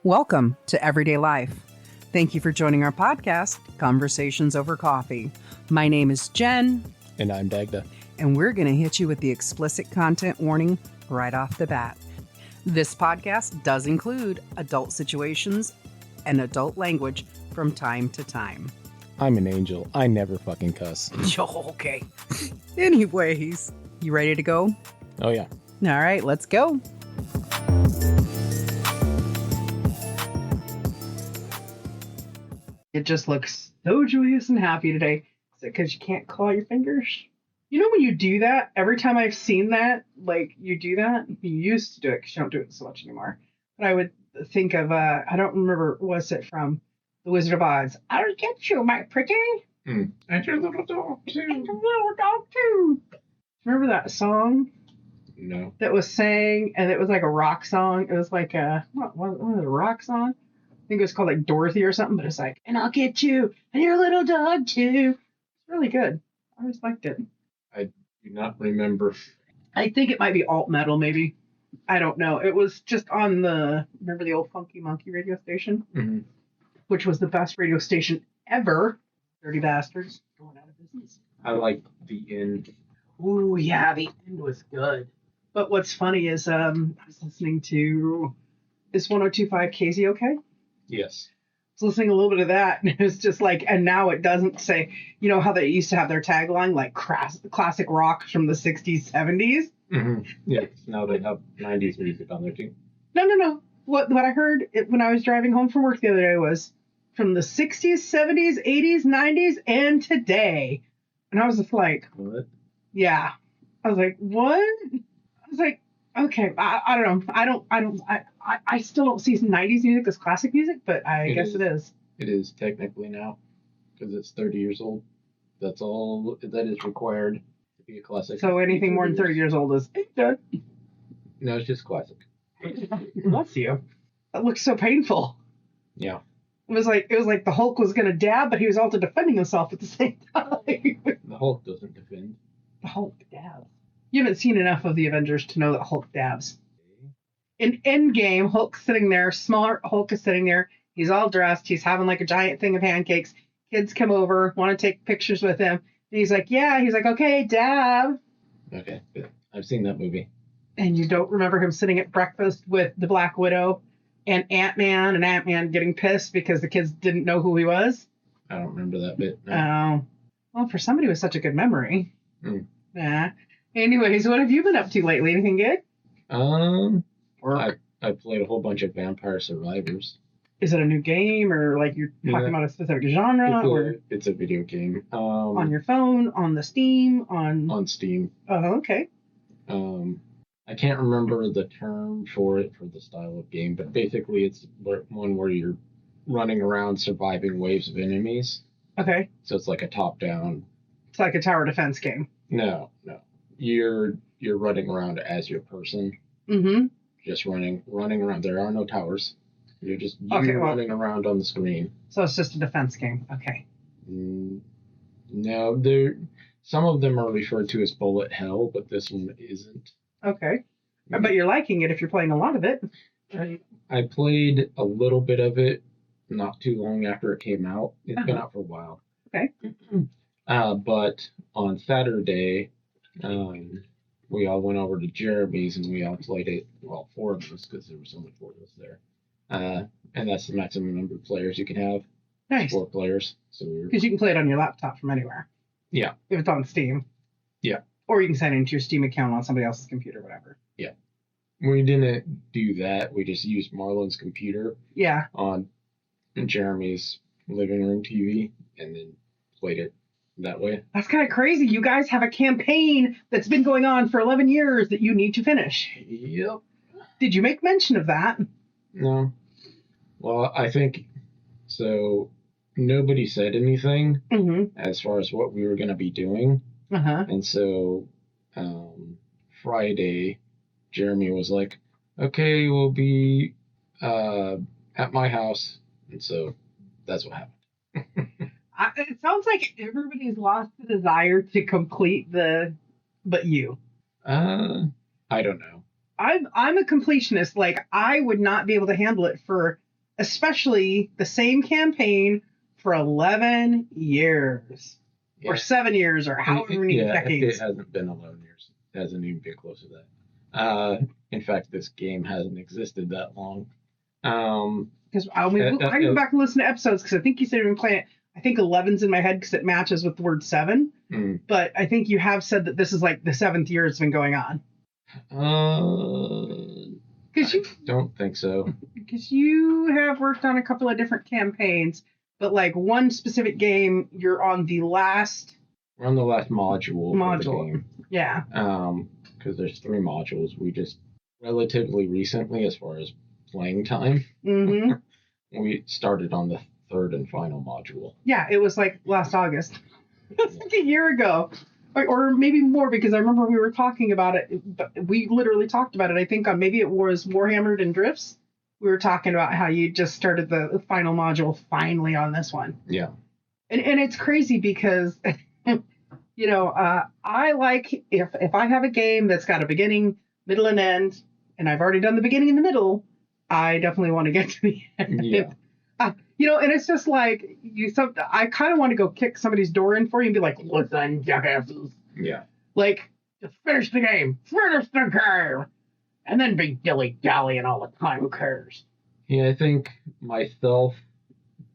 Welcome to Everyday Life. Thank you for joining our podcast, Conversations Over Coffee. My name is Jen. And I'm Dagda. And we're going to hit you with the explicit content warning right off the bat. This podcast does include adult situations and adult language from time to time. I'm an angel. I never fucking cuss. Okay. Anyways, you ready to go? Oh, yeah. All right, let's go. It just looks so joyous and happy today. Is it because you can't claw your fingers? You know when you do that, every time I've seen that, like you do that, you used to do it because you don't do it so much anymore. But I would think of, I don't remember, was it from The Wizard of Oz? I'll get you, my pretty. And your little dog, too. And your little dog, too. Remember that song? No. That was sang, and it was like a rock song. It was like a, what was it, a rock song? I think it was called like Dorothy or something, but it's like, and I'll get you, and your little dog, too. It's really good. I always liked it. I do not remember. I think it might be alt metal, maybe. I don't know. It was just on remember the old Funky Monkey radio station? Mm-hmm. Which was the best radio station ever. Dirty bastards. Going out of business. I like the end. Ooh, yeah, the end was good. But what's funny is I was listening to, is 102.5 KZ okay? Yes. I was listening a little bit of that, and it was just like, and now it doesn't say, you know how they used to have their tagline, like classic rock from the 60s, 70s? Mm-hmm. Yeah, now they have 90s music on there, too. No. What I heard when I was driving home from work the other day was from the 60s, 70s, 80s, 90s, and today. And I was just like, What? Yeah. I was like, what? I was like, okay, I don't know. I still don't see 90s music as classic music, but I guess it is. It is technically now, because it's 30 years old. That's all that is required to be a classic. So anything more than 30 years old is good. No, it's just classic. Bless you. That looks so painful. Yeah. It was like the Hulk was gonna dab, but he was also defending himself at the same time. The Hulk doesn't defend. The Hulk dabs. You haven't seen enough of the Avengers to know that Hulk dabs. In Endgame, Hulk's sitting there. Smaller Hulk is sitting there. He's all dressed. He's having like a giant thing of pancakes. Kids come over, want to take pictures with him. And he's like, yeah. He's like, okay, dab. Okay, good. I've seen that movie. And you don't remember him sitting at breakfast with the Black Widow and Ant-Man, and Ant-Man getting pissed because the kids didn't know who he was? I don't remember that bit. Oh. No. Well, for somebody with such a good memory. Mm. Yeah. Anyways, what have you been up to lately? Anything good? I played a whole bunch of Vampire Survivors. Is it a new game, or like you're talking about a specific genre? It's a video game. On your phone, on the Steam, on Steam. Oh, okay. I can't remember the term for it for the style of game, but basically it's one where you're running around surviving waves of enemies. Okay. So it's like a top-down. It's like a tower defense game. No. You're running around as your person. Mm-hmm. Just running around. There are no towers. You're just running around on the screen. So it's just a defense game. Okay. No, some of them are referred to as bullet hell, but this one isn't. Okay. I bet you're liking it if you're playing a lot of it. I played a little bit of it not too long after it came out. It's been out for a while. Okay. But on Saturday, we all went over to Jeremy's and we all played it. Well, 4 of us, because there was only 4 of us there. And that's the maximum number of players you can have. Nice. 4 players. Because you can play it on your laptop from anywhere. Yeah. If it's on Steam. Yeah. Or you can sign into your Steam account on somebody else's computer, whatever. Yeah. We didn't do that. We just used Marlon's computer. Yeah. On Jeremy's living room TV, and then played it that way. That's kind of crazy. You guys have a campaign that's been going on for 11 years that you need to finish. Yep. Did you make mention of that? No. Well, I think so. Nobody said anything as far as what we were going to be doing. Uh-huh. And so Friday, Jeremy was like, okay, we'll be at my house. And so that's what happened. It sounds like everybody's lost the desire to complete but you. I don't know. I'm a completionist. Like, I would not be able to handle it for especially the same campaign for 11 years. Yeah. Or 7 years, or however many decades. It hasn't been 11 years. It hasn't even been close to that. In fact, this game hasn't existed that long. Because I can go back and listen to episodes, because I think you said you've been playing it. I think 11's in my head because it matches with the word 7. But I think you have said that this is like the 7th year it's been going on. I don't think so. Because you have worked on a couple of different campaigns, but like one specific game, you're on the last. We're on the last module. For the game. Yeah. Because there's 3 modules. We just relatively recently, as far as playing time, we started on the 3rd and final module. Yeah, it was like last August. It's like a year ago. Or maybe more, because I remember we were talking about it. We literally talked about it. I think maybe it was Warhammered and Drifts. We were talking about how you just started the final module finally on this one. Yeah. And it's crazy because, I like if I have a game that's got a beginning, middle, and end, and I've already done the beginning and the middle, I definitely want to get to the end. Yeah. And it's just like I kind of want to go kick somebody's door in for you and be like, "Listen, jackasses." Yeah. Like, just finish the game, and then be dilly-dallying all the time. Who cares? Yeah, I think myself,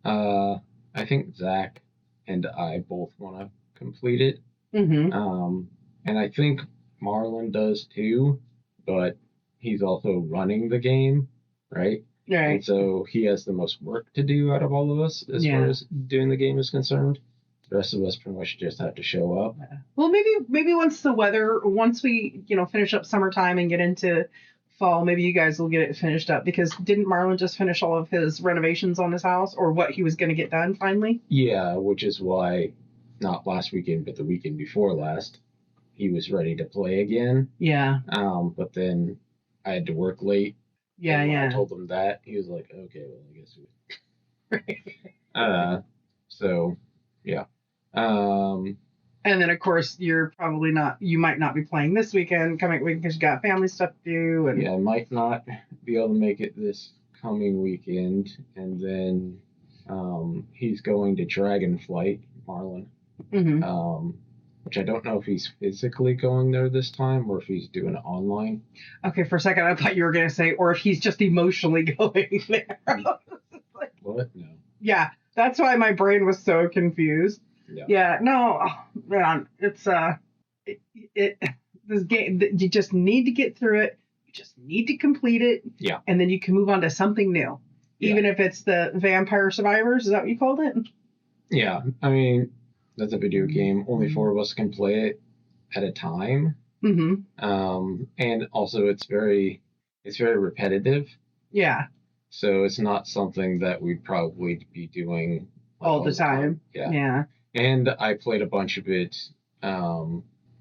I think Zach and I both want to complete it. And I think Marlon does too, but he's also running the game, right? Right. And so he has the most work to do out of all of us as far as doing the game is concerned. The rest of us pretty much just have to show up. Well, maybe once we finish up summertime and get into fall, maybe you guys will get it finished up, because didn't Marlon just finish all of his renovations on his house, or what he was going to get done finally? Yeah, which is why not last weekend, but the weekend before last, he was ready to play again. Yeah. But then I had to work late. Yeah, and when yeah. I told him that, he was like, "Okay, well, I guess we." So, yeah. And then, of course, you might not be playing this weekend, coming weekend, because you got family stuff to do. And yeah, I might not be able to make it this coming weekend. And then he's going to Dragonflight, Marlon. Which I don't know if he's physically going there this time or if he's doing it online. Okay, for a second I thought you were going to say, or if he's just emotionally going there. What? No. Yeah, that's why my brain was so confused. Yeah, no, man, it's this game, you just need to get through it. You just need to complete it. Yeah. And then you can move on to something new. Yeah. Even if it's the Vampire Survivors, is that what you called it? Yeah. I mean, that's a video game. Only 4 of us can play it at a time. And also it's very repetitive. Yeah. So it's not something that we'd probably be doing all the time. Yeah. And I played a bunch of it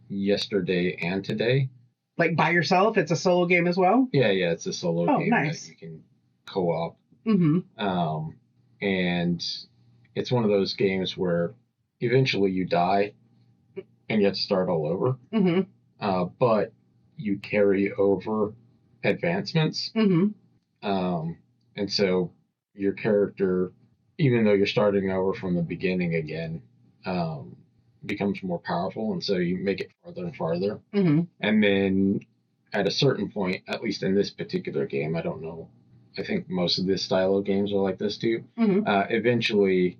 yesterday and today. Like by yourself? It's a solo game as well? Yeah, it's a solo game nice. that you can co-op. And it's one of those games where eventually you die and you have to start all over. But you carry over advancements. And so your character, even though you're starting over from the beginning again, becomes more powerful, and so you make it farther and farther. And then at a certain point, at least in this particular game, I don't know, I think most of this style of games are like this too. Eventually,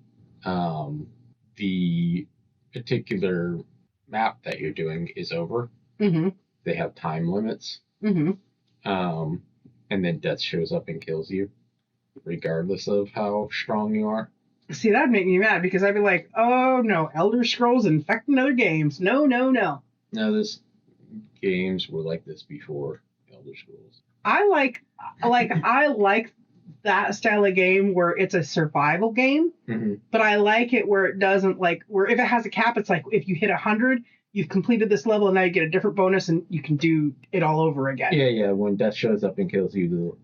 the particular map that you're doing is over. They have time limits. And then death shows up and kills you, regardless of how strong you are. See, that'd make me mad, because I'd be like, oh no, Elder Scrolls infecting other games. No. No, this games were like this before Elder Scrolls. I like that style of game where it's a survival game, but I like it where it doesn't, like, where if it has a cap, it's like if you hit 100, you've completed this level and now you get a different bonus and you can do it all over again. Yeah. When death shows up and kills you,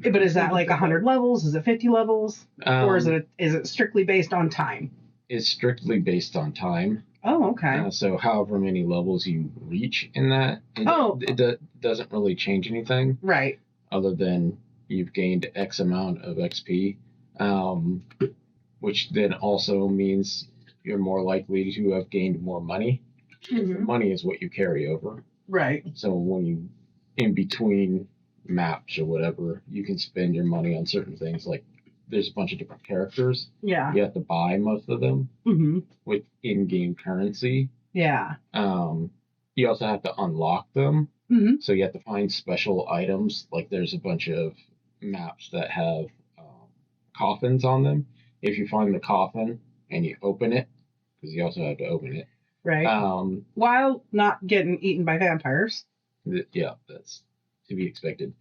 But is that like 100 levels? Is it 50 levels? Or is it strictly based on time? It's strictly based on time. Oh, okay. So however many levels you reach in that, it doesn't really change anything. Right. Other than you've gained X amount of XP, which then also means you're more likely to have gained more money. Mm-hmm. Money is what you carry over. Right. So when you, in between maps or whatever, you can spend your money on certain things. Like there's a bunch of different characters. Yeah. You have to buy most of them with in-game currency. Yeah. You also have to unlock them. So you have to find special items. Like there's a bunch of maps that have coffins on them. If you find the coffin and you open it, because you also have to open it. Right. While not getting eaten by vampires. Yeah, that's to be expected.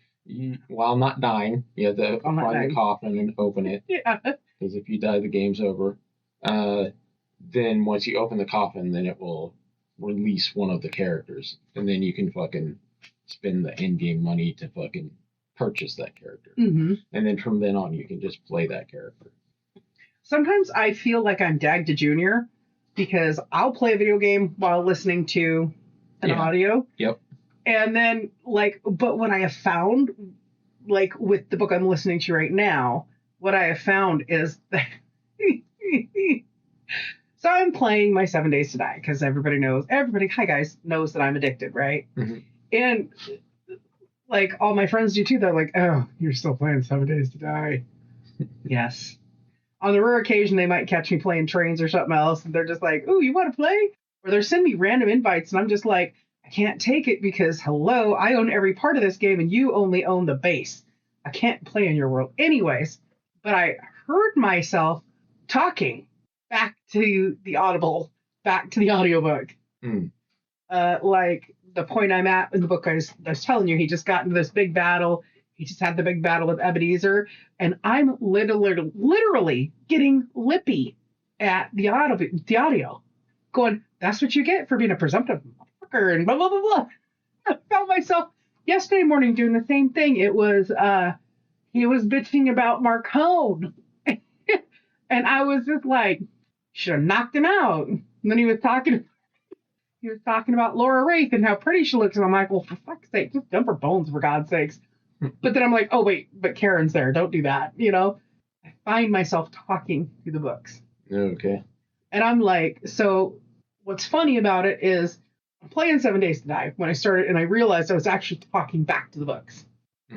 While not dying, you have to find the coffin and open it. Yeah. Because if you die, the game's over. Then once you open the coffin, then it will release one of the characters. And then you can fucking spend the in-game money to fucking purchase that character. And then from then on, you can just play that character. Sometimes I feel like I'm Dagda Jr. because I'll play a video game while listening to an audio. Yep. And then, but what I have found, with the book I'm listening to right now, what I have found is that... So I'm playing my 7 Days to Die because hi guys, knows that I'm addicted, right? And all my friends do too. They're like, oh, you're still playing 7 Days to Die. Yes. On the rare occasion, they might catch me playing trains or something else, and they're just like, ooh, you want to play? Or they're sending me random invites, and I'm just like, I can't take it because, hello, I own every part of this game, and you only own the base. I can't play in your world. Anyways, but I heard myself talking back to the audiobook. The point I'm at in the book, I was telling you, he just got into this big battle. He just had the big battle with Ebenezer, and I'm literally getting lippy at the audio, going, that's what you get for being a presumptive motherfucker, and blah, blah, blah, blah. I found myself yesterday morning doing the same thing. It was, he was bitching about Marcone, and I was just like, should have knocked him out. And then he was talking about Laura Wraith and how pretty she looks, and I'm like, well, for fuck's sake, just dump her bones, for God's sakes. But then I'm like, oh, wait, but Karen's there. Don't do that. I find myself talking through the books. Okay. And I'm like, so what's funny about it is I'm playing 7 Days to Die when I started, and I realized I was actually talking back to the books,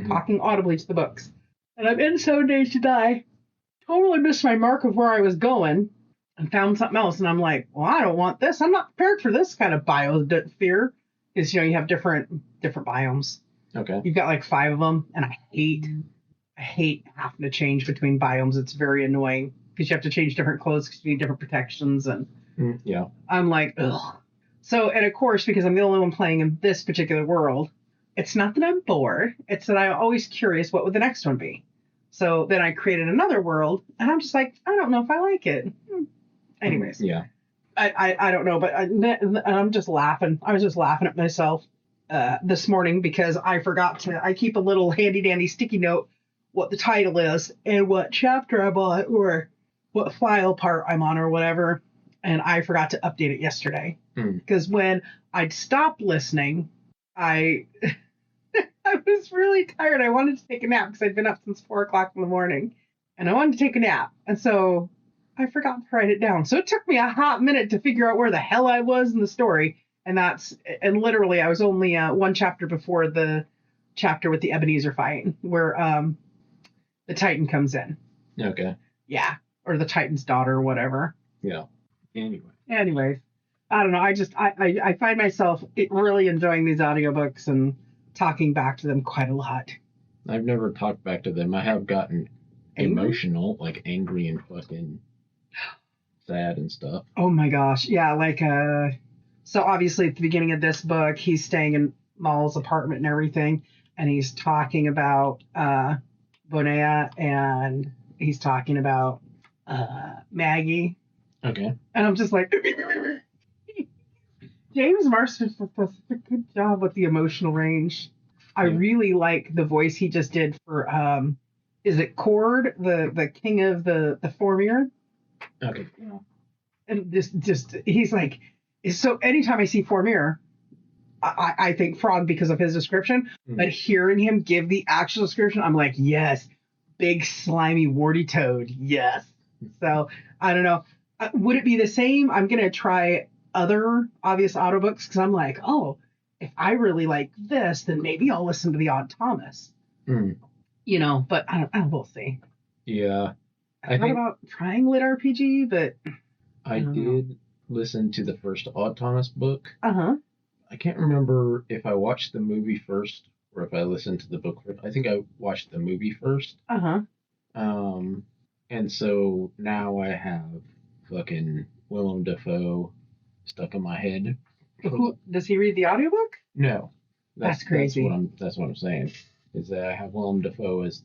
talking audibly to the books. And I'm in 7 Days to Die, totally missed my mark of where I was going, and found something else. And I'm like, well, I don't want this. I'm not prepared for this kind of biosphere. Because, you have different biomes. Okay. You've got 5 of them, and I hate having to change between biomes. It's very annoying because you have to change different clothes because you need different protections, and yeah. I'm like, ugh. So, and of course, because I'm the only one playing in this particular world, it's not that I'm bored. It's that I'm always curious what would the next one be. So then I created another world, and I'm just like, I don't know if I like it. Anyways. Yeah. I don't know, but I'm just laughing. I was just laughing at myself this morning because I keep a little handy dandy sticky note what the title is and what chapter I'm on or what file part I'm on or whatever. And I forgot to update it yesterday because when I'd stopped listening, I was really tired. I wanted to take a nap because I'd been up since 4:00 in the morning and I wanted to take a nap. And so I forgot to write it down. So it took me a hot minute to figure out where the hell I was in the story. And literally I was only one chapter before the chapter with the Ebenezer fight where the Titan comes in. Okay. Yeah. Or the Titan's daughter or whatever. Yeah. Anyways, I don't know. I find myself really enjoying these audiobooks and talking back to them quite a lot. I've never talked back to them. I have gotten emotional, like angry and fucking sad and stuff. Oh my gosh. Yeah, so obviously at the beginning of this book, he's staying in Maul's apartment and everything, and he's talking about Bonea, and he's talking about Maggie. Okay. And I'm just like, James Marston does a good job with the emotional range. I really like the voice he just did for, is it Cord, the king of the Formir? Okay. And he's like, so anytime I see Formir, I think frog because of his description, Mhm. but hearing him give the actual description, I'm like, yes, big slimy warty toad, yes. So I don't know. Would it be the same? I'm gonna try other obvious audiobooks because I'm like, oh, if I really like this, then maybe I'll listen to the Odd Thomas. Mm. You know, but I don't. We'll see. Yeah, I thought about trying lit RPG, but I did listen to the first Odd Thomas book. Uh-huh. I can't remember if I watched the movie first or if I listened to the book first. I think I watched the movie first. Uh-huh. And so now I have fucking Willem Dafoe stuck in my head. Who does he read the audiobook? No, That's crazy. That's what I'm saying. Is that I have Willem Dafoe as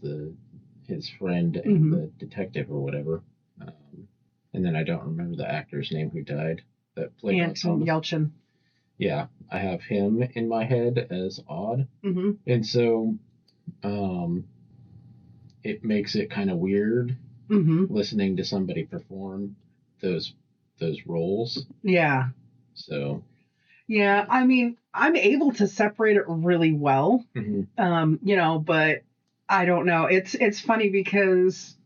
his friend and the detective or whatever. And then I don't remember the actor's name who died that played Anton Yelchin. Yeah, I have him in my head as Odd. Mm-hmm. And so it makes it kind of weird listening to somebody perform those roles. Yeah. So. Yeah, I mean, I'm able to separate it really well. Mm-hmm. You know, but I don't know. It's funny because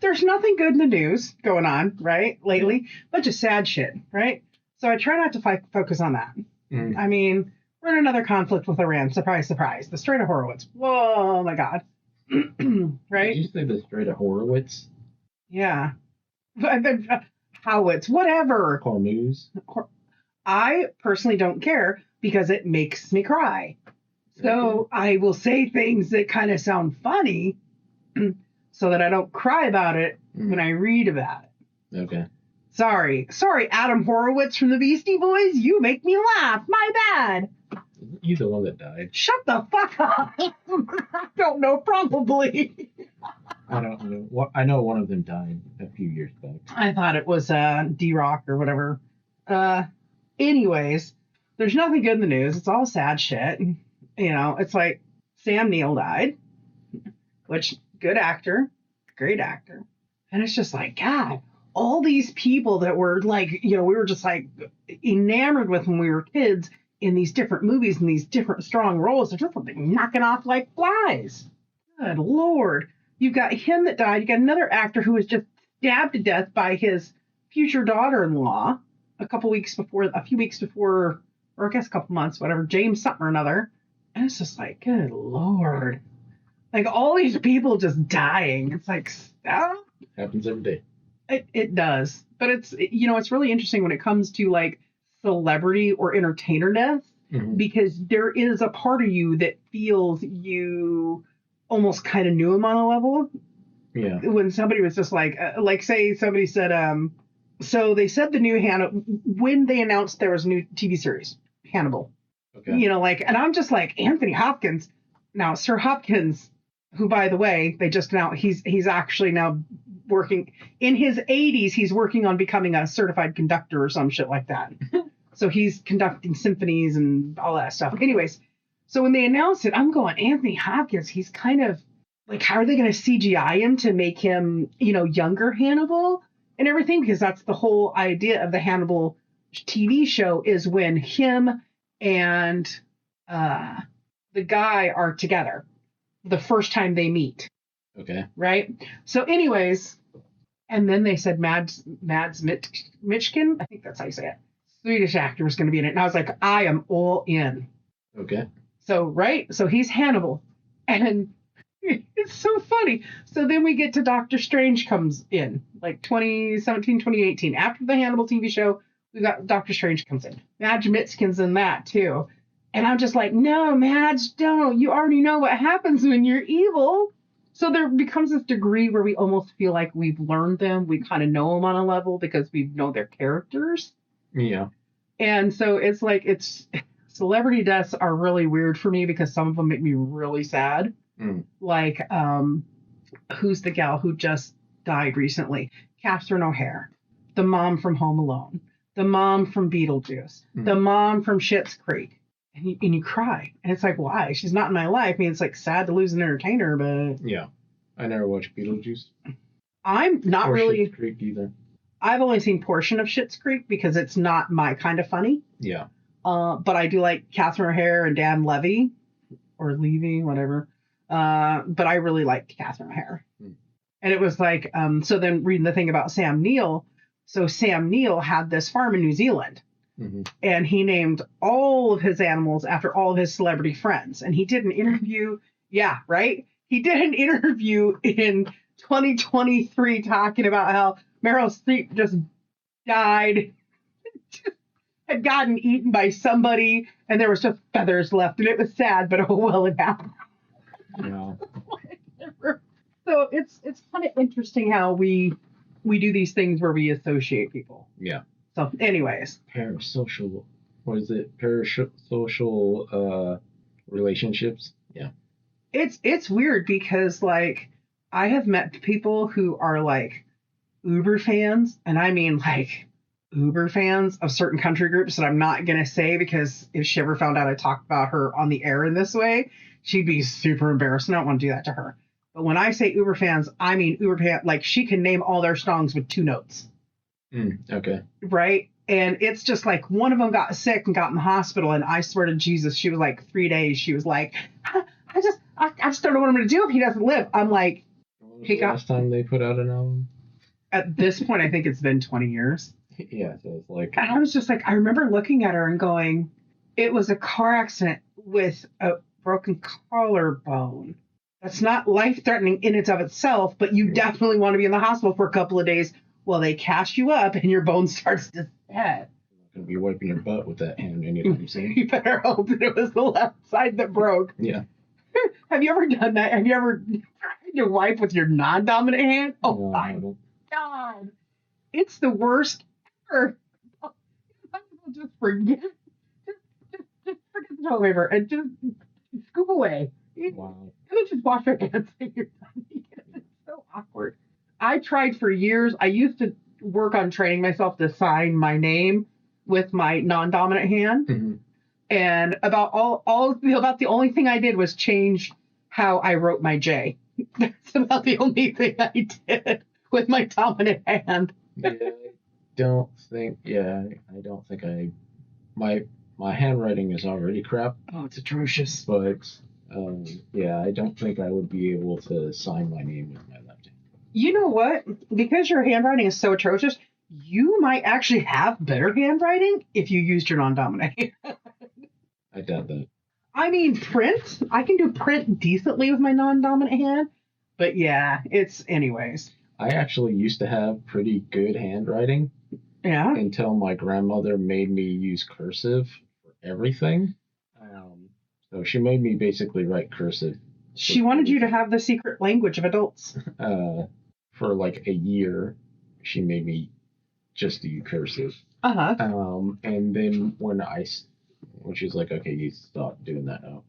there's nothing good in the news going on, right? Lately, bunch of sad shit, right? So I try not to focus on that. Mm. I mean, we're in another conflict with Iran. Surprise, surprise. The Strait of Horowitz. Whoa, my God. Right? Did you say the Strait of Horowitz? Yeah. Howitz, whatever. Hormuz? I personally don't care because it makes me cry. So I will say things that kind of sound funny so that I don't cry about it when I read about it. Okay. Sorry, Adam Horowitz from the Beastie Boys. You make me laugh. My bad. Isn't you the one that died? Shut the fuck up. I don't know. Probably. I don't know. I know one of them died a few years back. I thought it was D-Rock or whatever. Anyways, there's nothing good in the news. It's all sad shit. You know, it's like Sam Neill died, which good actor, great actor. And it's just like, God, all these people that were like, you know, we were just like enamored with when we were kids in these different movies and these different strong roles. They're just like knocking off like flies. Good Lord. You've got him that died. You got another actor who was just stabbed to death by his future daughter-in-law a few weeks before, or I guess a couple months, whatever, James something or another. And it's just like, good Lord. Like all these people just dying. It's like, stop. Happens every day. It does. But it's, you know, it's really interesting when it comes to like celebrity or entertainer death, because there is a part of you that feels you almost kind of knew him on a level. Yeah. When somebody was just like say somebody said, so they said the new Hannibal, when they announced there was a new TV series, Hannibal. Okay. You know, like, and I'm just like, Anthony Hopkins. Now, Sir Hopkins, who, by the way, they just announced he's actually now working in his 80s. He's working on becoming a certified conductor or some shit like that. So he's conducting symphonies and all that stuff. Anyways, so when they announced it, I'm going, Anthony Hopkins, he's kind of like, how are they going to CGI him to make him, you know, younger Hannibal and everything? Because that's the whole idea of the Hannibal TV show, is when him and the guy are together the first time they meet. Okay. Right? So anyways, and then they said Mads Mitchkin, I think that's how you say it, Swedish actor, was going to be in it. And I was like, I am all in. Okay. So, right? So he's Hannibal. And it's so funny. So then we get to Doctor Strange comes in, like 2017, 2018. After the Hannibal TV show, we got Doctor Strange comes in. Mads Mitchkin's in that too. And I'm just like, no, Mads, don't. You already know what happens when you're evil. So there becomes this degree where we almost feel like we've learned them. We kind of know them on a level because we know their characters. Yeah. And so it's like, celebrity deaths are really weird for me because some of them make me really sad. Like, who's the gal who just died recently? Catherine O'Hare, the mom from Home Alone, the mom from Beetlejuice, the mom from Schitt's Creek. And you cry. And it's like, why? She's not in my life. I mean, it's like sad to lose an entertainer, but... Yeah. I never watched Beetlejuice. I'm not really... Schitt's Creek either. I've only seen portion of Schitt's Creek because it's not my kind of funny. Yeah. But I do like Catherine O'Hare and Dan Levy or Levy, whatever. But I really liked Catherine O'Hare. And it was like, so then reading the thing about Sam Neill. So Sam Neill had this farm in New Zealand. And he named all of his animals after all of his celebrity friends. And he did an interview. Yeah, right? He did an interview in 2023 talking about how Meryl Streep just died, had gotten eaten by somebody, and there was just feathers left. And it was sad, but oh well, it happened. Yeah. So it's kind of interesting how we do these things where we associate people. Yeah. So, anyways. Parasocial, what is it? Parasocial relationships. Yeah. It's weird because, like, I have met people who are, like, uber fans, and I mean, like, uber fans of certain country groups that I'm not going to say because if she ever found out I talked about her on the air in this way, she'd be super embarrassed, and I don't want to do that to her. But when I say uber fans, I mean uber fan, like, she can name all their songs with 2 notes. Okay. Right? And it's just like one of them got sick and got in the hospital, and I swear to Jesus, she was like 3 days. She was like, I just don't know what I'm going to do if he doesn't live. I'm like, when was the last time they put out an album? At this point, I think it's been 20 years. Yeah, so it's like... And I was just like, I remember looking at her and going, it was a car accident with a broken collarbone. That's not life-threatening in and of itself, but you definitely want to be in the hospital for a couple of days while they cast you up and your bone starts to set. You're not going to be wiping your butt with that hand anytime soon. You better hope that it was the left side that broke. Yeah. Have you ever done that? Have you ever tried to wipe with your non-dominant hand? Oh, No, my God. It's the worst ever. Just forget. Just forget the toilet paper and just scoop away. Wow. And then just wash your hands and you're done. It's so awkward. I tried for years. I used to work on training myself to sign my name with my non-dominant hand. And about about the only thing I did was change how I wrote my J. That's about the only thing I did with my dominant hand. I don't think my handwriting is already crap. Oh, it's atrocious. But I don't think I would be able to sign my name with my left hand. You know what? Because your handwriting is so atrocious, you might actually have better handwriting if you used your non-dominant hand. I doubt that. I mean, print. I can do print decently with my non-dominant hand. But yeah, anyways. I actually used to have pretty good handwriting. Yeah. Until my grandmother made me use cursive for everything. So she made me basically write cursive. She wanted you to have the secret language of adults. For like a year, she made me just do cursive. And then when she's like, okay, you stop doing that now.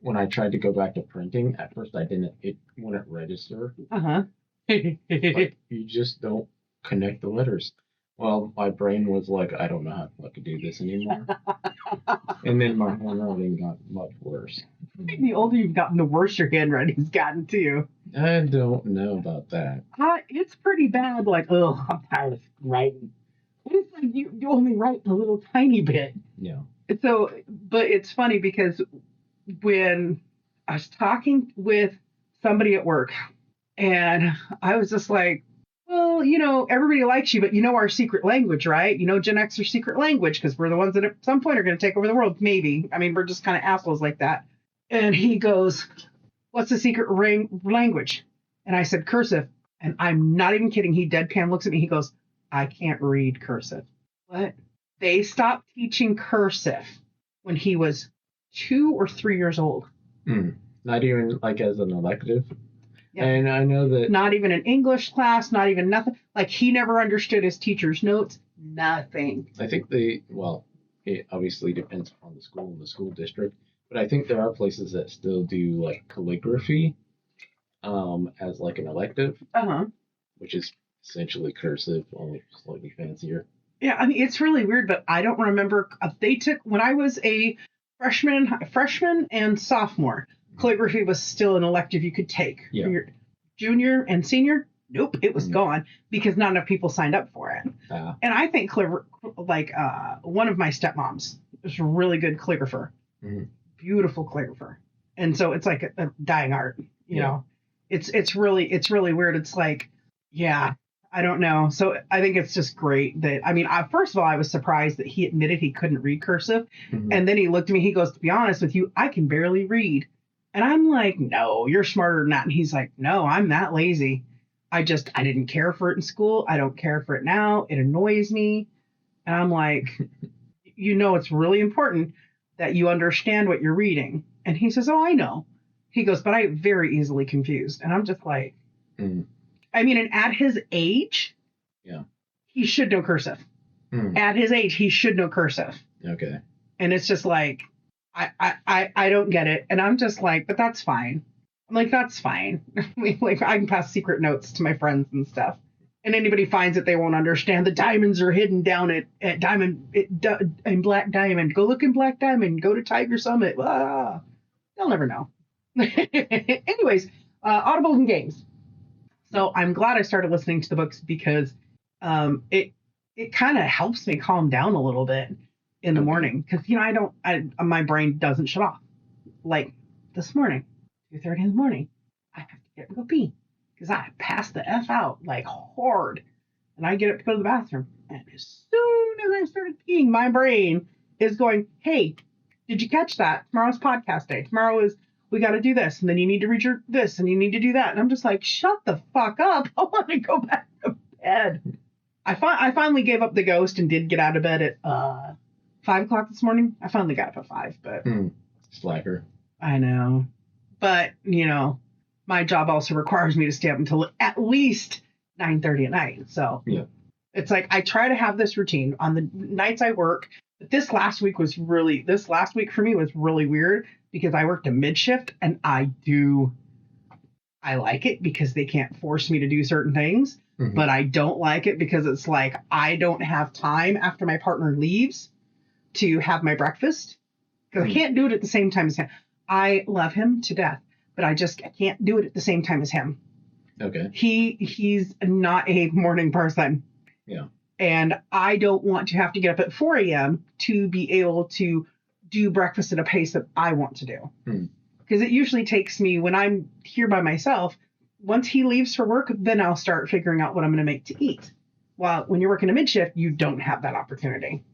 When I tried to go back to printing, at first it wouldn't register. Like, you just don't connect the letters. Well, my brain was like, I don't know how to fucking do this anymore. And then my handwriting got much worse. The older you've gotten, the worse your handwriting's gotten too. I don't know about that. It's pretty bad. Like, oh, I'm tired of writing. But it's like you only write a little tiny bit. Yeah. So, but it's funny because when I was talking with somebody at work, and I was just like, well, everybody likes you, but our secret language, right? Gen X's secret language, because we're the ones that at some point are going to take over the world, maybe. I mean, we're just kind of assholes like that. And he goes, what's the secret language? And I said, cursive. And I'm not even kidding. He deadpan looks at me. He goes, I can't read cursive. What? They stopped teaching cursive when he was 2 or 3 years old. Not even like as an elective. Yeah. And I know that... Not even an English class, not even nothing. Like, he never understood his teacher's notes. Nothing. I think it obviously depends on the school and the school district, but I think there are places that still do, like, calligraphy as, like, an elective. Which is essentially cursive, only slightly fancier. Yeah, I mean, it's really weird, but I don't remember. When I was a freshman and sophomore, calligraphy was still an elective you could take. Yeah. For your junior and senior, nope, it was gone because not enough people signed up for it. And I think one of my stepmoms It's really good calligrapher. Mm-hmm. Beautiful calligrapher. And so it's like a dying art, you Yeah. know. It's really weird. It's like, yeah, I don't know. So I think it's just great that, I mean, first of all, I was surprised that he admitted he couldn't read cursive. Mm-hmm. And then he looked at me, he goes, to be honest with you, I can barely read. And I'm like, no, you're smarter than that. And he's like, no, I'm that lazy. I didn't care for it in school. I don't care for it now. It annoys me. And I'm like, it's really important that you understand what you're reading. And he says, oh, I know. He goes, but I get very easily confused. And I'm just like, I mean, and at his age, yeah, he should know cursive. At his age, he should know cursive. Okay. And it's just like, I don't get it. And I'm just like, but that's fine. I'm like, that's fine. Like, I can pass secret notes to my friends and stuff. And anybody finds it, they won't understand. The diamonds are hidden down at in Black Diamond. Go look in Black Diamond. Go to Tiger Summit. Ah, they'll never know. Anyways, audibles and games. So I'm glad I started listening to the books because it kind of helps me calm down a little bit in the morning because my brain doesn't shut off. Like this morning, 2:30 in the morning, I have to get and go pee because I passed the F out like hard, and I get up to go to the bathroom, and as soon as I started peeing, my brain is going, "Hey, did you catch that? Tomorrow's podcast day. Tomorrow is." We got to do this, and then you need to read your this, and you need to do that. And I'm just like, shut the fuck up. I want to go back to bed. I finally gave up the ghost and did get out of bed at 5 o'clock this morning. I finally got up at 5, but slacker. I know, but my job also requires me to stay up until at least 9:30 at night. So yeah, it's like I try to have this routine on the nights I work. But this last week for me was really weird because I worked a mid shift, and I like it because they can't force me to do certain things, but I don't like it because it's like I don't have time after my partner leaves to have my breakfast because I can't do it at the same time as him. I love him to death, but I can't do it at the same time as him. Okay. He's not a morning person. Yeah. And I don't want to have to get up at 4 a.m. to be able to do breakfast at a pace that I want to do. Because it usually takes me, when I'm here by myself, once he leaves for work, then I'll start figuring out what I'm going to make to eat. While when you're working a mid shift, you don't have that opportunity.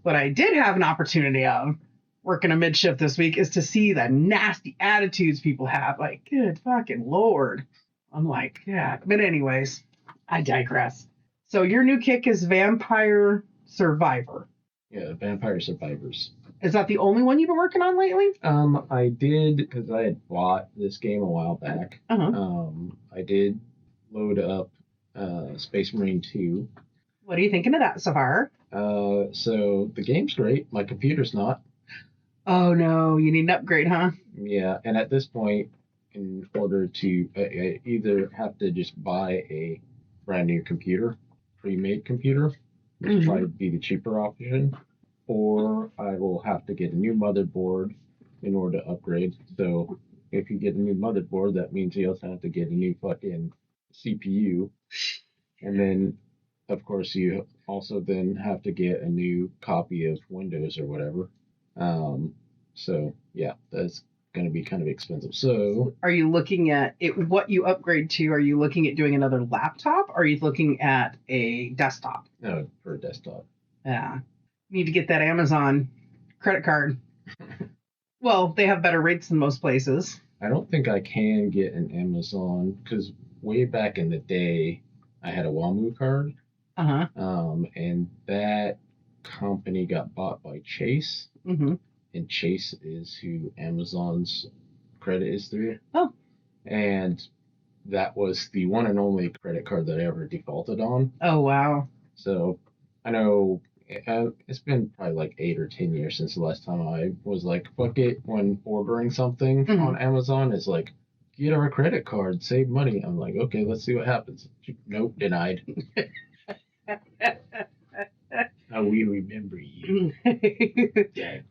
What I did have an opportunity of working a mid shift this week is to see the nasty attitudes people have. Like, good fucking Lord. I'm like, yeah. But anyways, I digress. So your new kick is Vampire Survivor. Yeah, Vampire Survivors. Is that the only one you've been working on lately? I did, because I had bought this game a while back. I did load up Space Marine 2. What are you thinking of that so far? So the game's great. My computer's not. Oh no, you need an upgrade, huh? Yeah, and at this point, in order to I either have to just buy a brand new computer, pre-made computer, which will probably be the cheaper option, or I will have to get a new motherboard in order to upgrade. So if you get a new motherboard, that means you also have to get a new fucking CPU. And then, of course, you also then have to get a new copy of Windows or whatever. So, yeah, that's going to be kind of expensive. So, are you looking at it? What you upgrade to? Are you looking at doing another laptop? Or are you looking at a desktop? No, for a desktop. Yeah, you need to get that Amazon credit card. Well, they have better rates than most places. I don't think I can get an Amazon because way back in the day, I had a WAMU card. And that company got bought by Chase. And Chase is who Amazon's credit is through. Oh. And that was the one and only credit card that I ever defaulted on. Oh, wow. So I know it's been probably like 8 or 10 years since the last time I was like, fuck it, when ordering something on Amazon, it's like, get our credit card, save money. I'm like, okay, let's see what happens. Nope, denied. How we remember you. Dagda.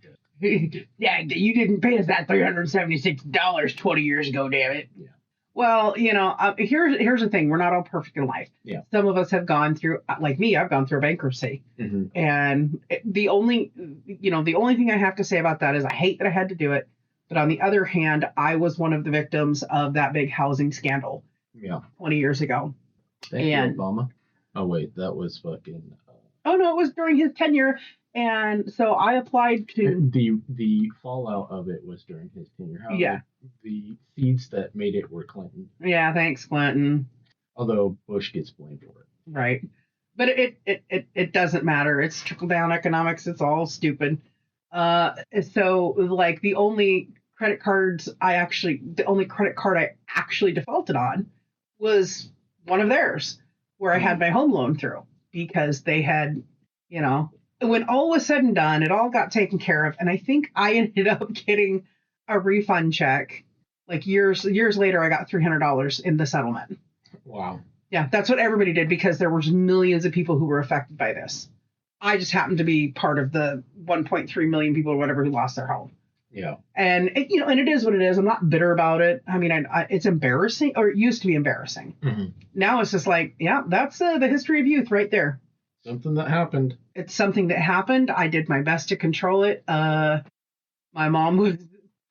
Dagda, you didn't pay us that $376 20 years ago, damn it. Yeah. Well, here's the thing: we're not all perfect in life. Yeah. Some of us have gone through, like me, I've gone through a bankruptcy, and the only thing I have to say about that is I hate that I had to do it. But on the other hand, I was one of the victims of that big housing scandal. Yeah. 20 years ago. Thank you, Obama. Oh wait, that was fucking. Oh no, it was during his tenure, and so I applied to. The fallout of it was during his tenure. However, Yeah. The seeds that made it were Clinton. Yeah, thanks, Clinton. Although Bush gets blamed for it. Right. But it doesn't matter. It's trickle down economics. It's all stupid. So like the only credit card I actually defaulted on was one of theirs, where I had my home loan through, because they had, when all was said and done, it all got taken care of, and I think I ended up getting a refund check. Like years later, I got $300 in the settlement. Wow. Yeah, that's what everybody did, because there was millions of people who were affected by this. I just happened to be part of the 1.3 million people or whatever who lost their home. Yeah. And it is what it is. I'm not bitter about it. I mean, it's embarrassing, or it used to be embarrassing. Now it's just like, yeah, that's the history of youth right there. Something that happened. It's something that happened. I did my best to control it. My mom was,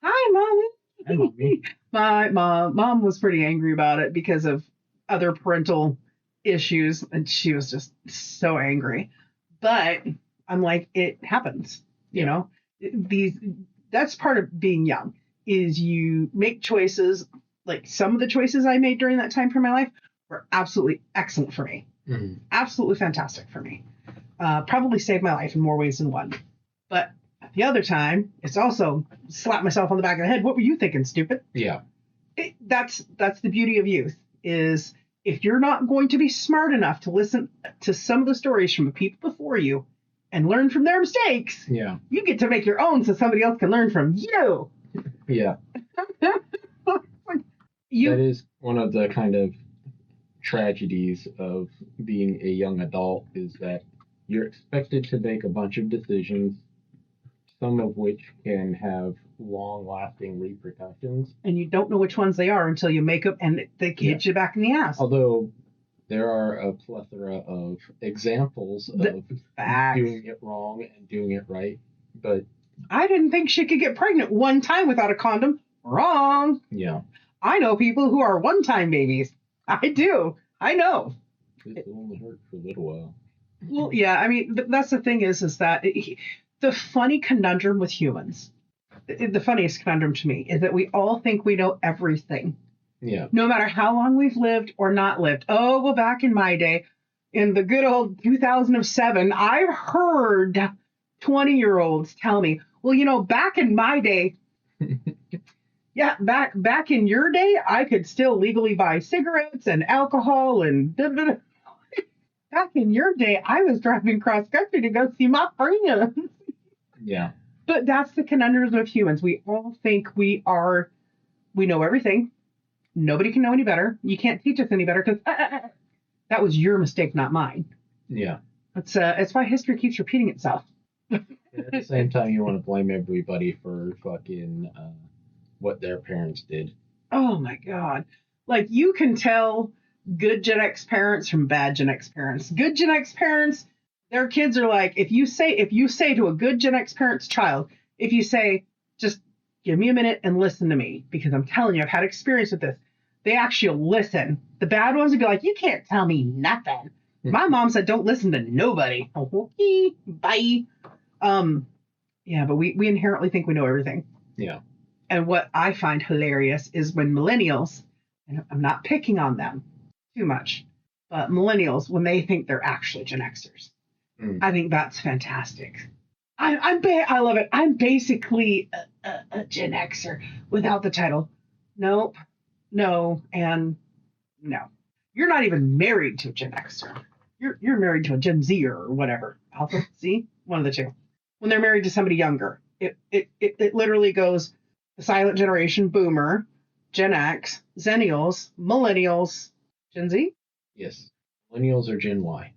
hi, Mommy. Hi, Mommy. My mom was pretty angry about it because of other parental issues, and she was just so angry. But I'm like, it happens, that's part of being young, is you make choices. Like some of the choices I made during that time for my life were absolutely excellent for me. Absolutely fantastic for me. Probably saved my life in more ways than one. But the other time, it's also slap myself on the back of the head. What were you thinking, stupid? Yeah. That's the beauty of youth, is if you're not going to be smart enough to listen to some of the stories from the people before you and learn from their mistakes, you get to make your own so somebody else can learn from you. Yeah. That is one of the kind of tragedies of being a young adult, is that you're expected to make a bunch of decisions, some of which can have long-lasting repercussions. And you don't know which ones they are until you make them, and they hit you back in the ass. Although there are a plethora of examples of doing it wrong and doing it right. But I didn't think she could get pregnant one time without a condom. Wrong. Yeah. I know people who are one-time babies. I do. I know. It only hurt for a little while. Well, yeah. I mean, that's the thing is that the funny conundrum with humans, the funniest conundrum to me, is that we all think we know everything. Yeah. No matter how long we've lived or not lived. Oh, well, back in my day, in the good old 2007, I've heard 20-year-olds tell me, well, back in my day, yeah, back in your day, I could still legally buy cigarettes and alcohol and back in your day, I was driving cross country to go see my friends. Yeah. But that's the conundrum of humans. We all think we know everything. Nobody can know any better. You can't teach us any better, because that was your mistake, not mine. Yeah. It's why history keeps repeating itself. At the same time, you want to blame everybody for fucking what their parents did. Oh my God. Like, you can tell good Gen X parents from bad Gen X parents. Good Gen X parents, their kids are like, if you say to a good Gen X parent's child, if you say, just give me a minute and listen to me, because I'm telling you, I've had experience with this, they actually listen. The bad ones would be like, you can't tell me nothing. My mom said, don't listen to nobody. Okay, bye. Yeah, but we inherently think we know everything. Yeah. And what I find hilarious is when millennials, and I'm not picking on them too much, but millennials, when they think they're actually Gen Xers. I think that's fantastic. I love it. I'm basically a Gen Xer without the title. Nope. No. And no. You're not even married to a Gen Xer. You're married to a Gen Zer or whatever. Alpha, Z, one of the two. When they're married to somebody younger, it literally goes the silent generation, Boomer, Gen X, Zennials, Millennials, Gen Z. Yes, Millennials are Gen Y.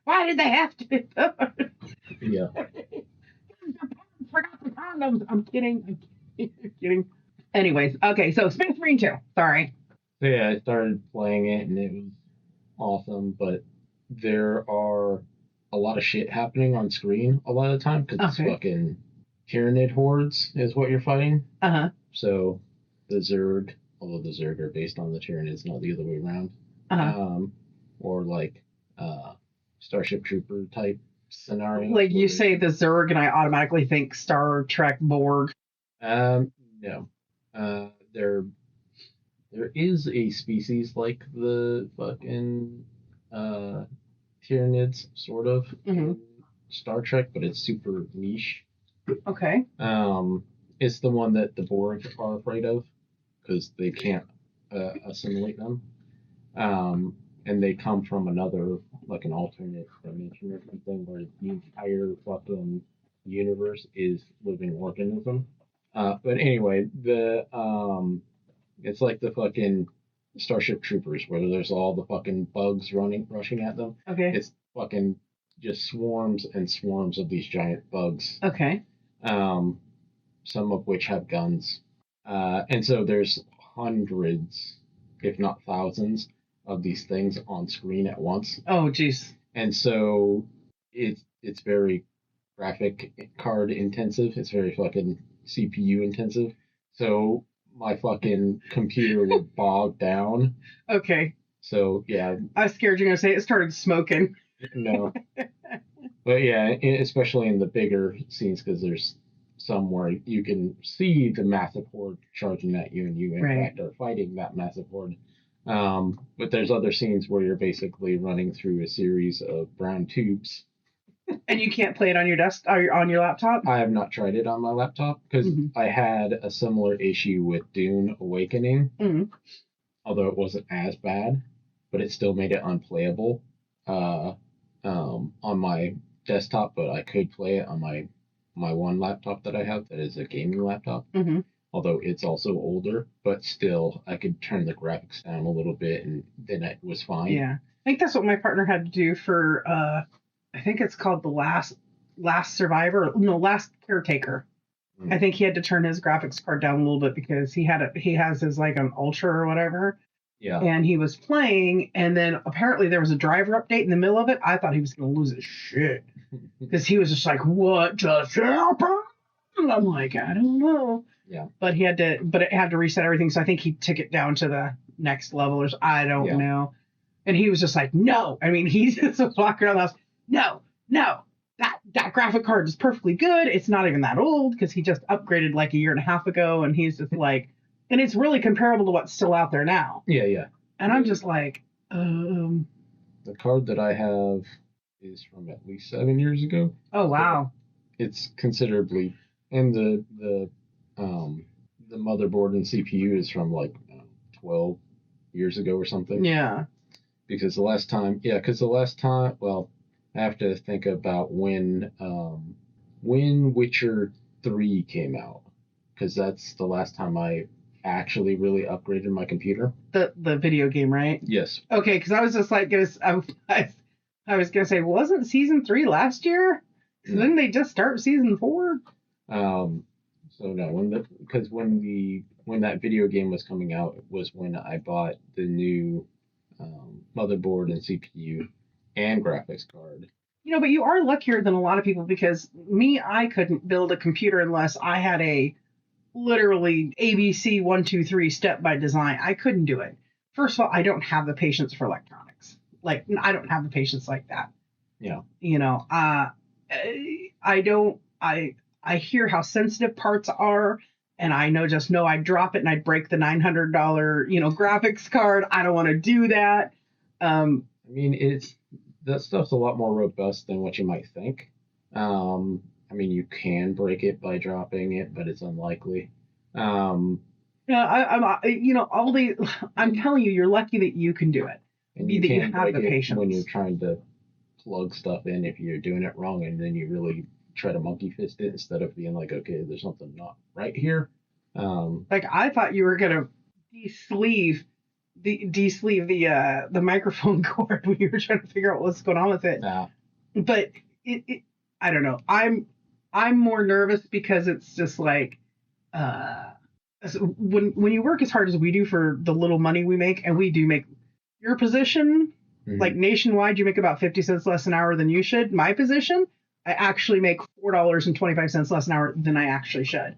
Why did they have to be? Yeah. Forgot the condoms. I'm kidding. I'm kidding. Anyways, okay, so Space Marine 2. Sorry. So yeah, I started playing it and it was awesome, but there are a lot of shit happening on screen a lot of the time because it's Okay. fucking Tyranid hordes is what you're fighting. Uh-huh. So the Zerg, although the Zerg are based on the Tyranids, not the other way around. Uh-huh. Or like uh, Starship Trooper type scenarios. Like you say the Zerg, and I automatically think Star Trek Borg. No. There is a species like the fucking uh, Tyranids, sort of, Mm-hmm. in Star Trek, but it's super niche. Okay. It's the one that the Borg are afraid of because they can't assimilate them. And they come from another, like an alternate dimension or something, where the entire fucking universe is living organism. But anyway, the it's like the fucking Starship Troopers, where there's all the fucking bugs rushing at them. Okay. It's fucking just swarms and swarms of these giant bugs. Okay. Some of which have guns. And so there's hundreds, if not thousands, of these things on screen at once. Oh, jeez. And so it's very graphic card intensive. It's very fucking CPU intensive. So my fucking computer would bog down. Okay. So yeah, I was scared you were gonna say it started smoking. no. But yeah, especially in the bigger scenes, because there's some where you can see the massive horde charging at you, and you in Right. fact are fighting that massive horde. But there's other scenes where you're basically running through a series of brown tubes. And you can't play it on your desk or on your laptop? I have not tried it on my laptop because I had a similar issue with Dune Awakening, although it wasn't as bad, but it still made it unplayable on my desktop. But I could play it on my one laptop that I have that is a gaming laptop. Although it's also older, but still, I could turn the graphics down a little bit, and then it was fine. Yeah, I think that's what my partner had to do for. I think it's called the last survivor. No, last caretaker. I think he had to turn his graphics card down a little bit because he has his like an ultra or whatever. Yeah. And he was playing, and then apparently there was a driver update in the middle of it. I thought he was going to lose his shit because he was just like, "What just happened?" And I'm like, "I don't know." Yeah. But it had to reset everything. So I think he took it down to the next level, or I don't know. And he was just like, "No." I mean, he's just walking around the house. No. That graphic card is perfectly good. It's not even that old because he just upgraded like a year and a half ago, and he's just like, and it's really comparable to what's still out there now. Yeah. And I'm just like, The card that I have is from at least 7 years ago. Oh wow. It's considerably, and the motherboard and CPU is from like 12 years ago or something. Yeah. Because the last time, well, I have to think about when Witcher 3 came out, because that's the last time I actually really upgraded my computer. The video game, right? Yes. Okay, because I was just like, I was gonna say, wasn't season 3 last year? So didn't they just start season 4? So no, when that video game was coming out was when I bought the new motherboard and CPU and graphics card. You know, but you are luckier than a lot of people because I couldn't build a computer unless I had a literally ABC 1, 2, 3 step by design. I couldn't do it. First of all, I don't have the patience for electronics. Like, I don't have the patience like that. Yeah. You know, I don't. I hear how sensitive parts are, and I know I'd drop it and I'd break the $900 graphics card. I don't want to do that. I mean, that stuff's a lot more robust than what you might think. I mean, you can break it by dropping it, but it's unlikely. Yeah, I'm telling you, you're lucky that you can do it. And that you have the patience when you're trying to plug stuff in if you're doing it wrong, and then you really try to monkey fist it instead of being like, okay, there's something not right here. Like I thought you were gonna de-sleeve the microphone cord when you were trying to figure out what's going on with it. Nah. But it I don't know. I'm more nervous because it's just like when you work as hard as we do for the little money we make, and we do make your position, like nationwide, you make about 50 cents less an hour than you should. My position, I actually make $4.25 less an hour than I actually should.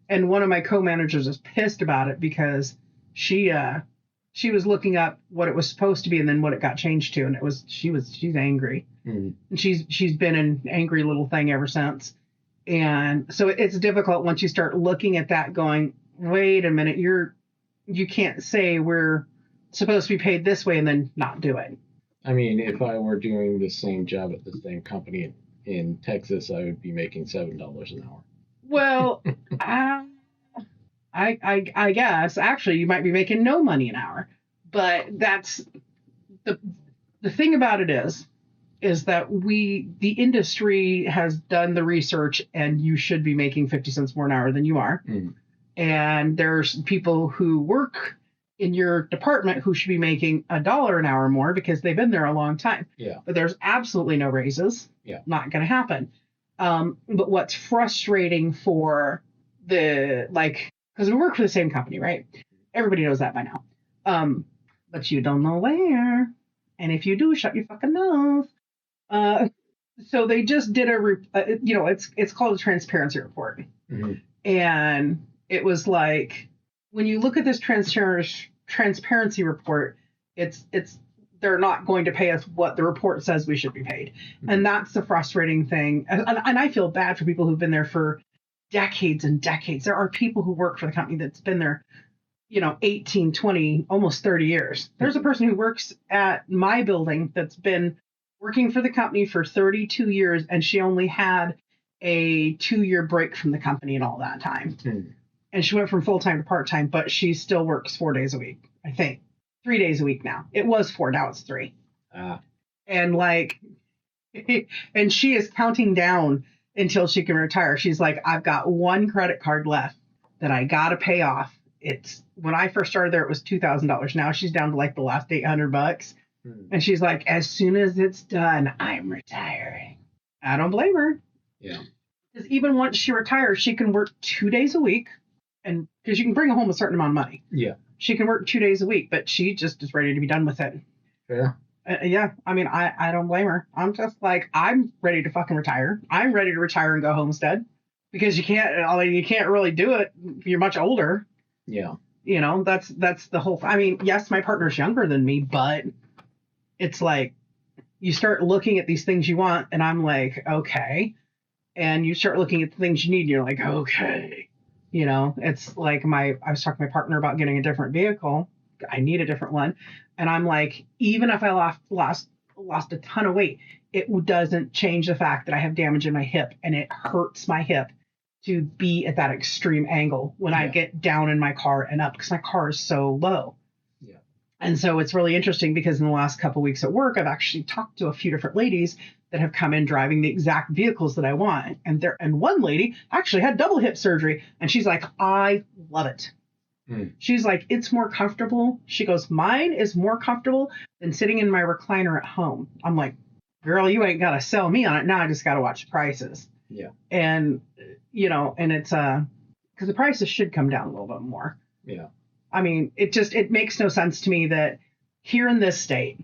And one of my co-managers is pissed about it because she was looking up what it was supposed to be and then what it got changed to, and she's angry. And she's been an angry little thing ever since. And so it's difficult once you start looking at that going, wait a minute, you can't say we're supposed to be paid this way and then not do it. I mean, if I were doing the same job at the same company in Texas, I would be making $7 an hour. Well, I guess actually you might be making no money an hour, but that's the thing about it is that the industry has done the research, and you should be making 50 cents more an hour than you are. And there's people who work in your department who should be making $1 an hour more because they've been there a long time. But there's absolutely no raises. Not going to happen. But what's frustrating for because we work for the same company, right? Everybody knows that by now. But you don't know where. And if you do, shut your fucking mouth. So they just did it's called a transparency report. And it was like, when you look at this transparency report, it's they're not going to pay us what the report says we should be paid. And that's the frustrating thing. And I feel bad for people who've been there for decades and decades. There are people who work for the company that's been there, 18, 20, almost 30 years. There's a person who works at my building that's been working for the company for 32 years, and she only had a 2-year break from the company in all that time. And she went from full-time to part-time, but she still works 4 days a week, I think. 3 days a week now. It was 4, now it's 3. And and she is counting down until she can retire. She's like, I've got one credit card left that I got to pay off. When I first started there, it was $2,000. Now she's down to the last $800. And she's like, as soon as it's done, I'm retiring. I don't blame her. Because even once she retires, she can work 2 days a week. And because you can bring home a certain amount of money. She can work 2 days a week, but she just is ready to be done with it. Fair. I mean, I don't blame her. I'm just like, I'm ready to fucking retire. I'm ready to retire and go homestead, because you can't really do it if you're much older. That's the whole. I mean, yes, my partner's younger than me, but it's like you start looking at these things you want, and I'm like, okay. And you start looking at the things you need, and you're like, okay. It's like I was talking to my partner about getting a different vehicle. I need a different one. And I'm like, even if I lost a ton of weight, it doesn't change the fact that I have damage in my hip, and it hurts my hip to be at that extreme angle when I get down in my car and up, because my car is so low. And so it's really interesting, because in the last couple of weeks at work, I've actually talked to a few different ladies that have come in driving the exact vehicles that I want. And one lady actually had double hip surgery, and she's like, I love it. She's like, it's more comfortable. She goes, mine is more comfortable than sitting in my recliner at home. I'm like, girl, you ain't got to sell me on it. Now I just got to watch the prices. And, and it's, because the prices should come down a little bit more. I mean, it makes no sense to me that here in this state,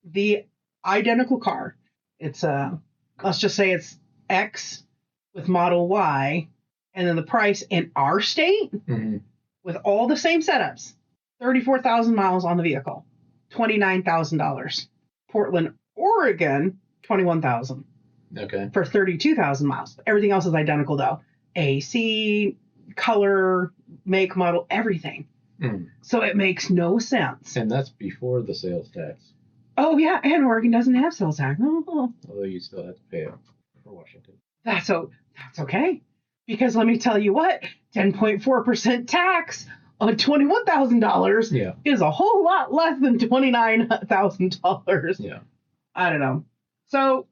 the identical car, it's let's just say it's X with model Y, and then the price in our state with all the same setups, 34,000 miles on the vehicle, $29,000. Portland, Oregon, 21,000. Okay. For 32,000 miles. Everything else is identical though. AC, color, make, model, everything. So it makes no sense. And that's before the sales tax. Oh yeah, and Oregon doesn't have sales tax. Although you still have to pay it for Washington. That's okay. Because let me tell you what, 10.4% tax on $21,000 is a whole lot less than $29,000. I don't know. So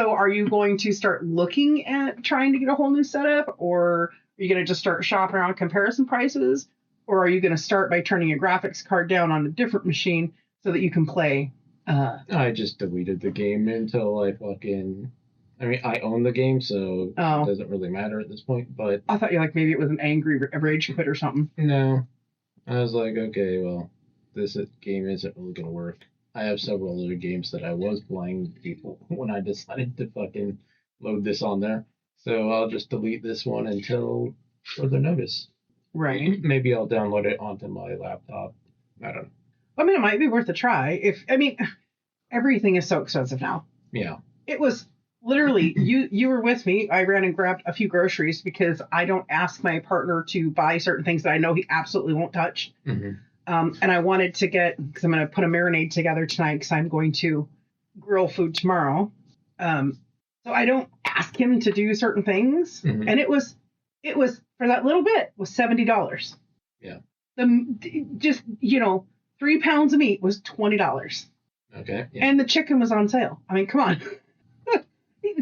are you going to start looking at trying to get a whole new setup, or are you going to just start shopping around comparison prices, or are you going to start by turning your graphics card down on a different machine so that you can play? I just deleted the game until I fucking I mean, I own the game, so it Oh, doesn't really matter at this point. But I thought you like maybe it was an angry rage quit or something. no, I was like, okay, well, this game isn't really gonna work. I have several other games that I was playing people when I decided to fucking load this on there. So I'll just delete this one until further notice. Right. Maybe I'll download it onto my laptop. I don't know. I mean, it might be worth a try. Everything is so expensive now. Yeah. It was literally you were with me. I ran and grabbed a few groceries because I don't ask my partner to buy certain things that I know he absolutely won't touch. Mm-hmm. And I wanted to get, because I'm going to put a marinade together tonight because I'm going to grill food tomorrow. So I don't ask him to do certain things. Mm-hmm. And it was for that little bit was $70. Yeah. Just 3 pounds of meat was $20. Okay. Yeah. And the chicken was on sale. I mean, come on.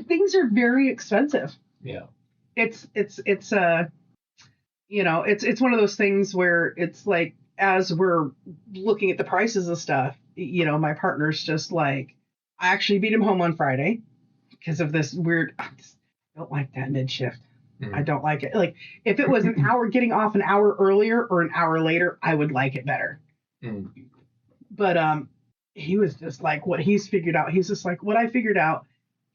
Things are very expensive. Yeah. It's one of those things where it's like, as we're looking at the prices of stuff, my partner's just like, I actually beat him home on Friday because of this weird, I don't like that mid shift. Mm-hmm. I don't like it. Like, if it was an hour, getting off an hour earlier or an hour later, I would like it better. Mm. But he was just like, what he's figured out. He's just like, what I figured out,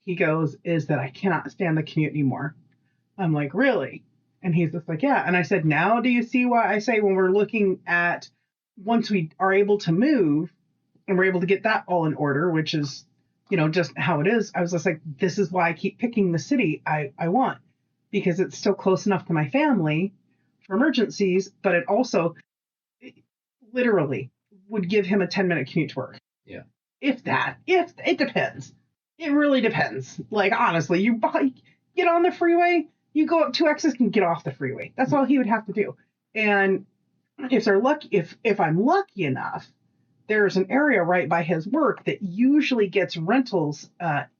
he goes, is that I cannot stand the commute anymore. I'm like, really? And he's just like, yeah. And I said, now do you see why I say when we're looking at, once we are able to move and we're able to get that all in order, which is, just how it is. I was just like, this is why I keep picking the city I want, because it's still close enough to my family for emergencies, but it also literally would give him a 10-minute commute to work. Yeah. If it depends. It really depends. Like, honestly, you get on the freeway, you go up 2 exits and get off the freeway. That's all he would have to do. And if I'm lucky enough, there's an area right by his work that usually gets rentals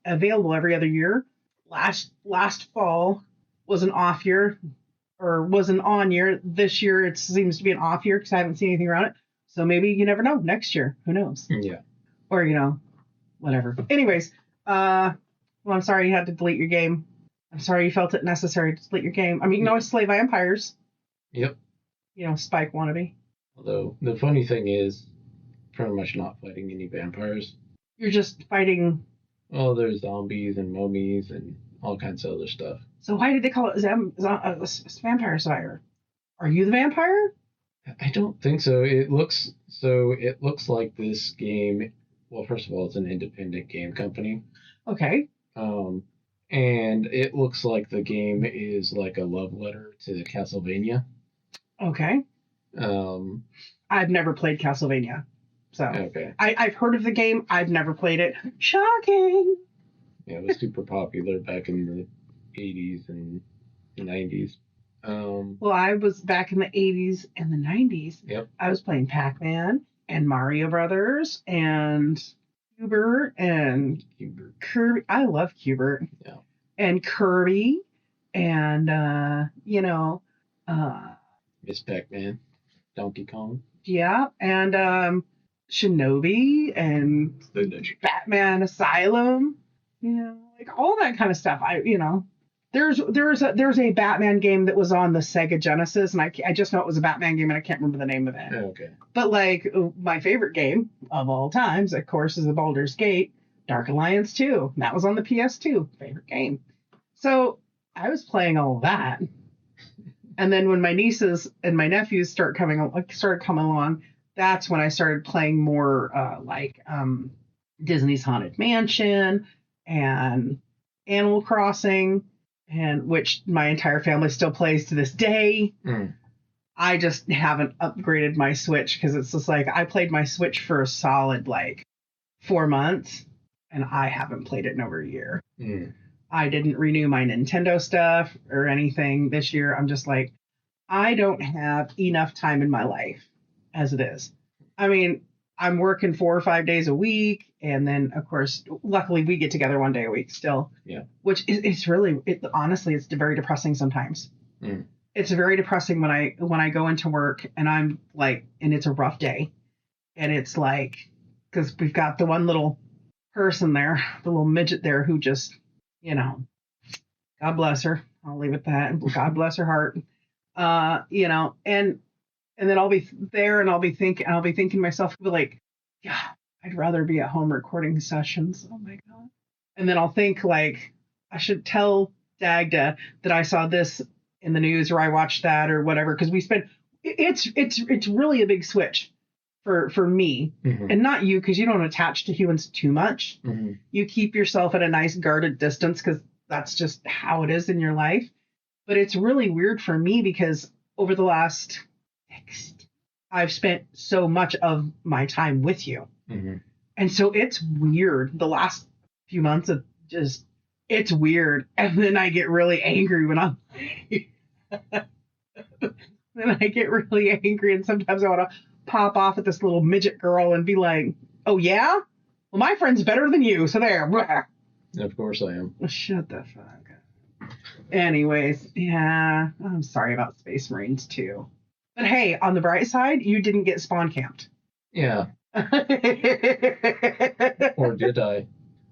available every other year. Last fall was an off year, or was an on year. This year it seems to be an off year because I haven't seen anything around it. So maybe you never know. Next year, who knows? Yeah. Or whatever. Anyways, well, I'm sorry you had to delete your game. I'm sorry you felt it necessary to delete your game. I mean, you can always slay vampires. Yep. Spike wannabe. Although the funny thing is, pretty much not fighting any vampires. You're just fighting. Oh, there's zombies and mummies and all kinds of other stuff. So why did they call it Vampire Slayer? Are you the vampire? I don't think so. It looks like this game. Well, first of all, it's an independent game company. Okay. And it looks like the game is like a love letter to Castlevania. Okay. I've never played Castlevania, so okay. I've heard of the game. I've never played it. Shocking. Yeah, it was super popular back in the 80s and 90s. Well, I was back in the 80s and the 90s. Yep. I was playing Pac-Man and Mario Brothers and Hubert and Kirby. I love Hubert. Yeah. And Kirby and Miss Pac-Man, Donkey Kong. Yeah, and Shinobi and Batman Asylum. Like all that kind of stuff. There's a Batman game that was on the Sega Genesis, and I just know it was a Batman game, and I can't remember the name of it. Okay. But like my favorite game of all times, of course, is the Baldur's Gate Dark Alliance 2. That was on the PS2. Favorite game. So I was playing all of that, and then when my nieces and my nephews started coming along, that's when I started playing more Disney's Haunted Mansion and Animal Crossing, and which my entire family still plays to this day. Mm. I just haven't upgraded my Switch because it's just like I played my Switch for a solid 4 months, and I haven't played it in over a year. Mm. I didn't renew my Nintendo stuff or anything this year. I'm just like, I don't have enough time in my life as it is. I mean, I'm working 4 or 5 days a week, and then of course, luckily we get together 1 day a week still. Yeah. Which it's really, honestly, it's very depressing sometimes. Mm. It's very depressing when I go into work and I'm like, and it's a rough day, and it's like, because we've got the one little person there, the little midget there who just you know, God bless her. I'll leave it at that. God bless her heart. You know, and then I'll be there and I'll be thinking to myself, like, yeah, I'd rather be at home recording sessions. Oh my God. And then I'll think like, I should tell Dagda that I saw this in the news or I watched that or whatever. Cause it's really a big switch for me and not you. Cause you don't attach to humans too much. You keep yourself at a nice guarded distance because that's just how it is in your life. But it's really weird for me because over the last I've spent so much of my time with you. And so it's weird. The last few months of just, it's weird. And then I get really angry when I'm, then I get really angry. And sometimes I want to pop off at this little midget girl and be like, oh yeah? Well, my friend's better than you. So there. Of course I am. Shut the fuck up. Anyways, yeah, I'm sorry about Space Marines too. But hey, on the bright side, you didn't get spawn camped. Yeah. Or did I?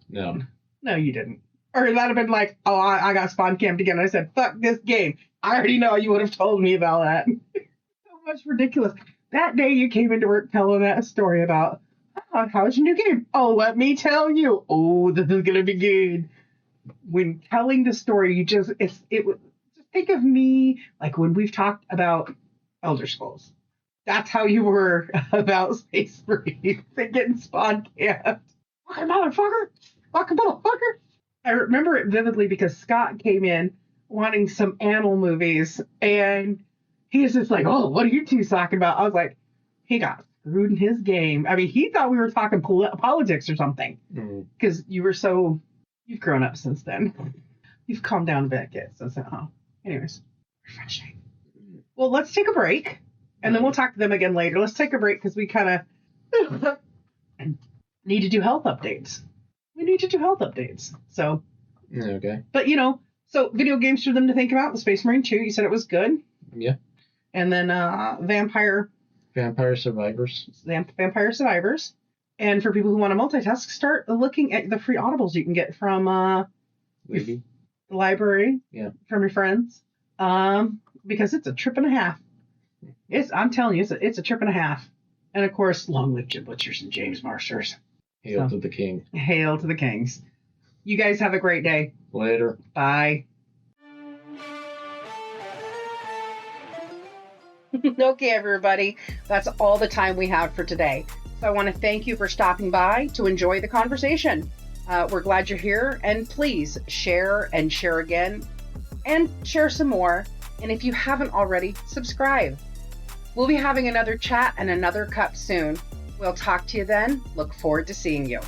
No. No, you didn't. Or that'd have been like, oh, I got spawn camped again. I said, fuck this game. I already know you would have told me about that. So much ridiculous. That day you came into work telling that story about, oh, how's your new game? Oh, let me tell you. Oh, this is going to be good. When telling the story, you just think of me like when we've talked about Elder Scrolls. That's how you were about Space Marines and getting spawn camped. Fucking motherfucker! Fucking motherfucker! I remember it vividly because Scott came in wanting some animal movies and he was just like, oh, what are you two talking about? I was like, he got screwed in his game. I mean, he thought we were talking politics or something because you've grown up since then. You've calmed down a bit, kids. So, anyways, refreshing. Well, let's take a break, and then we'll talk to them again later. Let's take a break because we kind of need to do health updates. We need to do health updates. So, okay. But, so video games for them to think about. The Space Marine 2, you said it was good. Yeah. And then Vampire Survivors. Vampire Survivors. And for people who want to multitask, start looking at the free audibles you can get from the library. Yeah. From your friends. Because it's a trip and a half. I'm telling you, it's a trip and a half. And of course, long live Jim Butchers and James Marsters. Hail to the king. Hail to the kings. You guys have a great day. Later. Bye. Okay, everybody. That's all the time we have for today. So I want to thank you for stopping by to enjoy the conversation. We're glad you're here. And please share and share again. And share some more. And if you haven't already, subscribe. We'll be having another chat and another cup soon. We'll talk to you then. Look forward to seeing you.